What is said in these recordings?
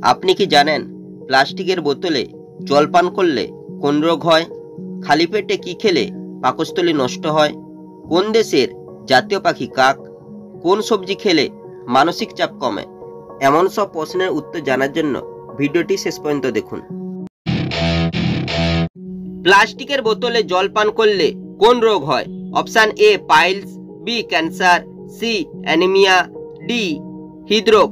আপনি কি জানেন প্লাস্টিকের বোতলে জল পান করলে কোন রোগ হয়? খালি পেটে কি খেলে পাকস্থলী নষ্ট হয়? কোন দেশের জাতীয় পাখি কাক? কোন সবজি খেলে মানসিক চাপ কমে? এমন সব প্রশ্নের উত্তর জানার জন্য ভিডিওটি শেষ পর্যন্ত দেখুন। প্লাস্টিকের বোতলে জল পান করলে কোন রোগ হয়? Option A piles, B cancer, C anaemia, D হৃদরোগ।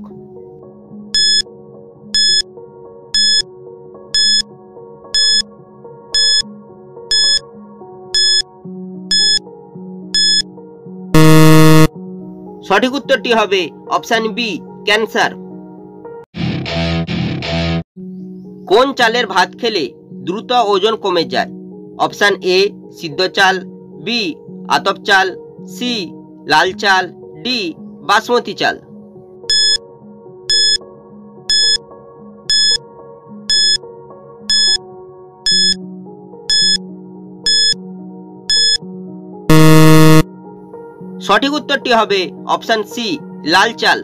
সঠিক উত্তরটি হবে অপশান বি ক্যান্সার। কোন চালের ভাত খেলে দ্রুত ওজন কমে যায়? অপশান এ সিদ্ধ চাল, বি আতপ চাল, সি লাল চাল, ডি বাসমতি চাল। সঠিক উত্তরটি হবে অপশান সি লাল চাল।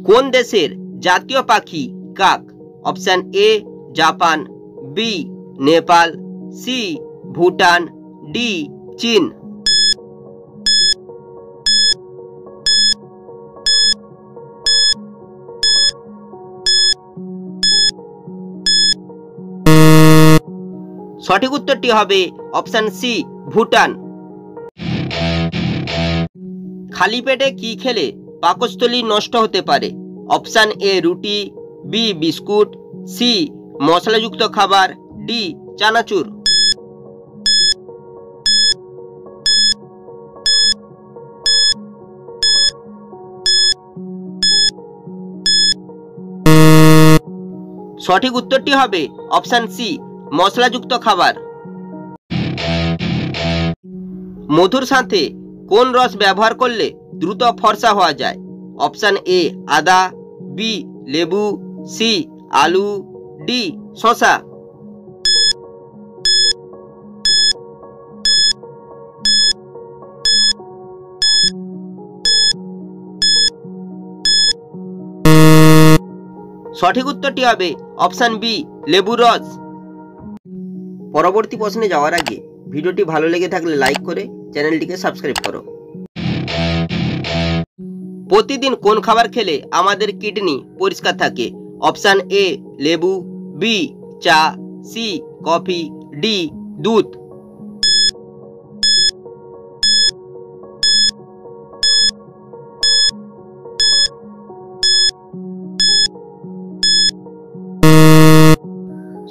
কোন দেশের জাতীয় পাখি কাক? Option A Japan, B Nepal, C Bhutan, D চীন। সঠিক উত্তরটি হবে অপশান সি ভুটান। খালি পেটে কি খেলে পাকস্থলী নষ্ট হতে পারে? অপশান এ রুটি, বি বিস্কুট, সি মশলাযুক্ত খাবার, ডি চানাচুর। সঠিক উত্তরটি হবে অপশান সি মশলাযুক্ত খাবার। মধুর সাথে কোন রস ব্যবহার করলে দ্রুত ফর্সা হওয়া যায়? অপশান এ আদা, বি লেবু, সি আলু, ডি শসা। সঠিক উত্তরটি হবে অপশান বি লেবু রস। পরবর্তী প্রশ্নে যাওয়ার আগে ভিডিওটি ভালো লেগে থাকলে লাইক করে চ্যানেলটিকে সাবস্ক্রাইব করো। প্রতিদিন কোন খাবার খেলে আমাদের কিডনি পরিষ্কার থাকে? অপশান এ লেবু, বি চা, সি কফি, ডি দুধ।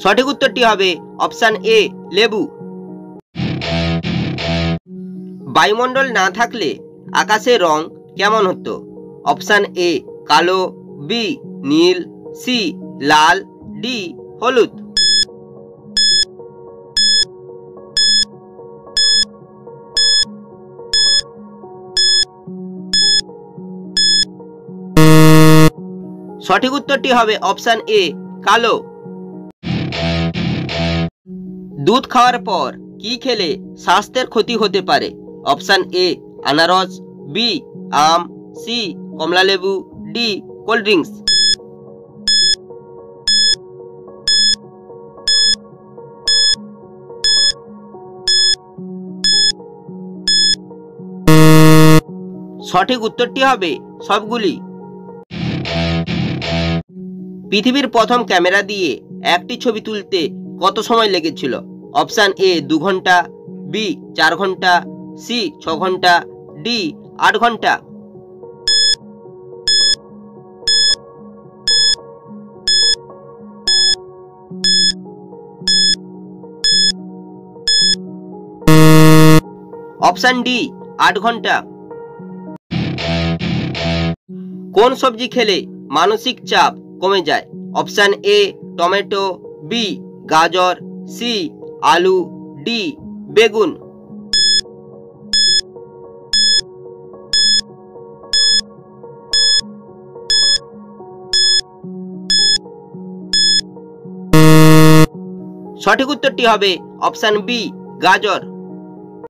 সঠিক উত্তরটি হবে অপশান এ লেবু। বায়ুমণ্ডল না থাকলে আকাশের রং কেমন হতো? অপশান এ কালো, বি নীল, সি লাল, ডি হলুদ। সঠিক উত্তরটি হবে অপশান এ কালো। দুধ খাওয়ার পর কি খেলে স্বাস্থ্যের ক্ষতি হতে পারে? অপশান এ আনারস, বি আম, সি কমলালেবু, ডি কোল্ড ড্রিঙ্কস। সঠিক উত্তরটি হবে সবগুলি। পৃথিবীর প্রথম ক্যামেরা দিয়ে একটি ছবি তুলতে কত সময় লেগেছিল? অপশান এ 2 ঘন্টা, বি 4 ঘন্টা, সি 6 ঘন্টা, ডি 8 ঘন্টা। অপশান ডি 8 ঘন্টা। কোন সবজি খেলে মানসিক চাপ কমে যায়? অপশান এ টমেটো, বি গাজর, সি আলু, ডি বেগুন। সঠিক উত্তরটি হবে অপশান বি গাজর।